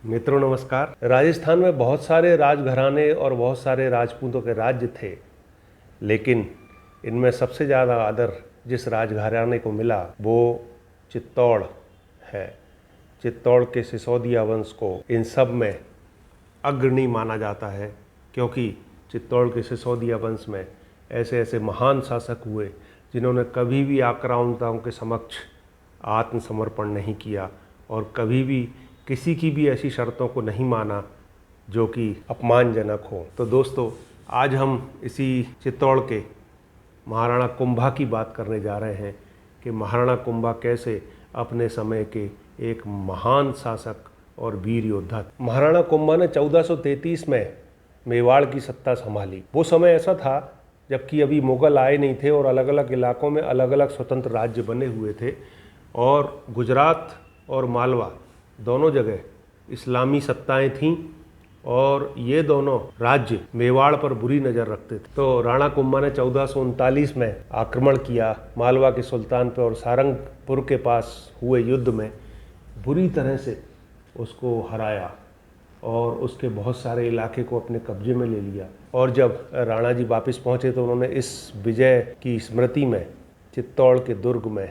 मित्रों नमस्कार। राजस्थान में बहुत सारे राजघराने और बहुत सारे राजपूतों के राज्य थे, लेकिन इनमें सबसे ज़्यादा आदर जिस राजघराने को मिला वो चित्तौड़ है। चित्तौड़ के सिसोदिया वंश को इन सब में अग्रणी माना जाता है, क्योंकि चित्तौड़ के सिसोदिया वंश में ऐसे ऐसे महान शासक हुए जिन्होंने कभी भी आक्रामकताओं के समक्ष आत्मसमर्पण नहीं किया और कभी भी किसी की भी ऐसी शर्तों को नहीं माना जो कि अपमानजनक हो। तो दोस्तों, आज हम इसी चित्तौड़ के महाराणा कुंभा की बात करने जा रहे हैं कि महाराणा कुंभा कैसे अपने समय के एक महान शासक और वीर योद्धा थे। महाराणा कुंभा ने 1433 में मेवाड़ की सत्ता संभाली। वो समय ऐसा था जबकि अभी मुग़ल आए नहीं थे और अलग अलग इलाकों में अलग अलग स्वतंत्र राज्य बने हुए थे और गुजरात और मालवा दोनों जगह इस्लामी सत्ताएं थीं और ये दोनों राज्य मेवाड़ पर बुरी नज़र रखते थे। तो राणा कुंभा ने 1439 में आक्रमण किया मालवा के सुल्तान पर और सारंगपुर के पास हुए युद्ध में बुरी तरह से उसको हराया और उसके बहुत सारे इलाके को अपने कब्जे में ले लिया। और जब राणा जी वापस पहुँचे तो उन्होंने इस विजय की स्मृति में चित्तौड़ के दुर्ग में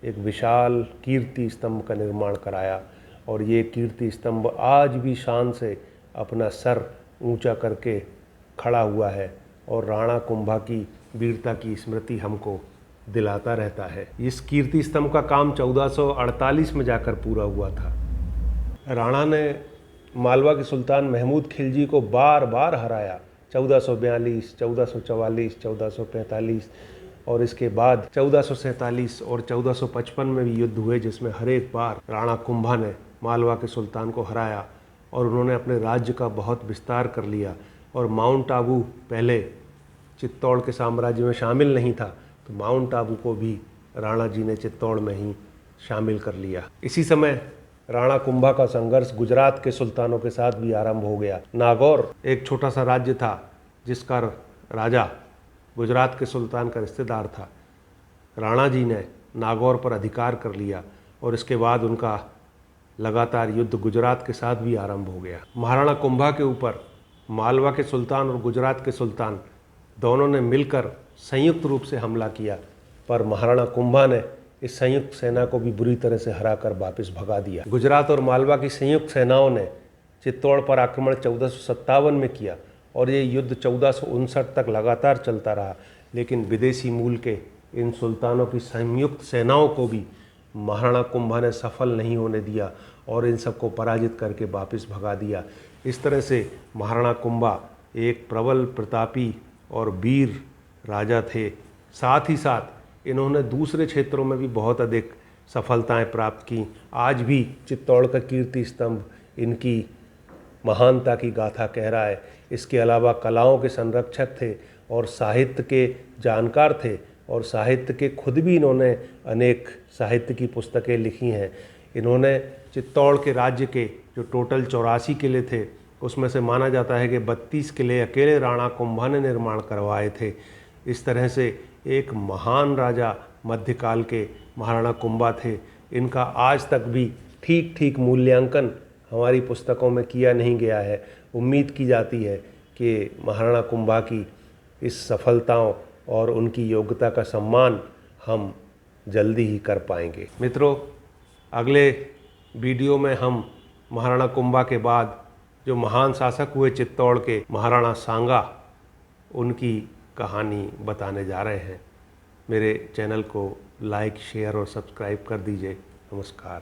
एक विशाल कीर्ति स्तंभ का निर्माण कराया और ये कीर्ति स्तंभ आज भी शान से अपना सर ऊंचा करके खड़ा हुआ है और राणा कुंभा की वीरता की स्मृति हमको दिलाता रहता है। इस कीर्ति स्तंभ का काम 1448 में जाकर पूरा हुआ था। राणा ने मालवा के सुल्तान महमूद खिलजी को बार बार हराया, 1442, 1444, 1445 और इसके बाद 1447 और 1455 में भी युद्ध हुए, जिसमें हर एक बार राणा कुंभा ने मालवा के सुल्तान को हराया और उन्होंने अपने राज्य का बहुत विस्तार कर लिया। और माउंट आबू पहले चित्तौड़ के साम्राज्य में शामिल नहीं था, तो माउंट आबू को भी राणा जी ने चित्तौड़ में ही शामिल कर लिया। इसी समय राणा कुंभा का संघर्ष गुजरात के सुल्तानों के साथ भी आरंभ हो गया। नागौर एक छोटा सा राज्य था जिसका राजा गुजरात के सुल्तान का रिश्तेदार था। राणा जी ने नागौर पर अधिकार कर लिया और इसके बाद उनका लगातार युद्ध गुजरात के साथ भी आरंभ हो गया। महाराणा कुंभा के ऊपर मालवा के सुल्तान और गुजरात के सुल्तान दोनों ने मिलकर संयुक्त रूप से हमला किया, पर महाराणा कुंभा ने इस संयुक्त सेना को भी बुरी तरह से हराकर वापस भगा दिया। गुजरात और मालवा की संयुक्त सेनाओं ने चित्तौड़ पर आक्रमण 1457 में किया और ये युद्ध 1459 तक लगातार चलता रहा, लेकिन विदेशी मूल के इन सुल्तानों की संयुक्त सेनाओं को भी महाराणा कुंभा ने सफल नहीं होने दिया और इन सबको पराजित करके वापस भगा दिया। इस तरह से महाराणा कुंभा एक प्रबल, प्रतापी और वीर राजा थे। साथ ही साथ इन्होंने दूसरे क्षेत्रों में भी बहुत अधिक सफलताएं प्राप्त की। आज भी चित्तौड़ का कीर्ति स्तंभ इनकी महानता की गाथा कह रहा है। इसके अलावा कलाओं के संरक्षक थे और साहित्य के जानकार थे और साहित्य के खुद भी इन्होंने अनेक साहित्य की पुस्तकें लिखी हैं। इन्होंने चित्तौड़ के राज्य के जो टोटल 84 किले थे, उसमें से माना जाता है कि 32 किले अकेले राणा कुंभा ने निर्माण करवाए थे। इस तरह से एक महान राजा मध्यकाल के महाराणा कुंभा थे। इनका आज तक भी ठीक ठीक मूल्यांकन हमारी पुस्तकों में किया नहीं गया है। उम्मीद की जाती है कि महाराणा कुंभा की इस सफलताओं और उनकी योग्यता का सम्मान हम जल्दी ही कर पाएंगे। मित्रों, अगले वीडियो में हम महाराणा कुंभा के बाद जो महान शासक हुए चित्तौड़ के, महाराणा सांगा, उनकी कहानी बताने जा रहे हैं। मेरे चैनल को लाइक, शेयर और सब्सक्राइब कर दीजिए। नमस्कार।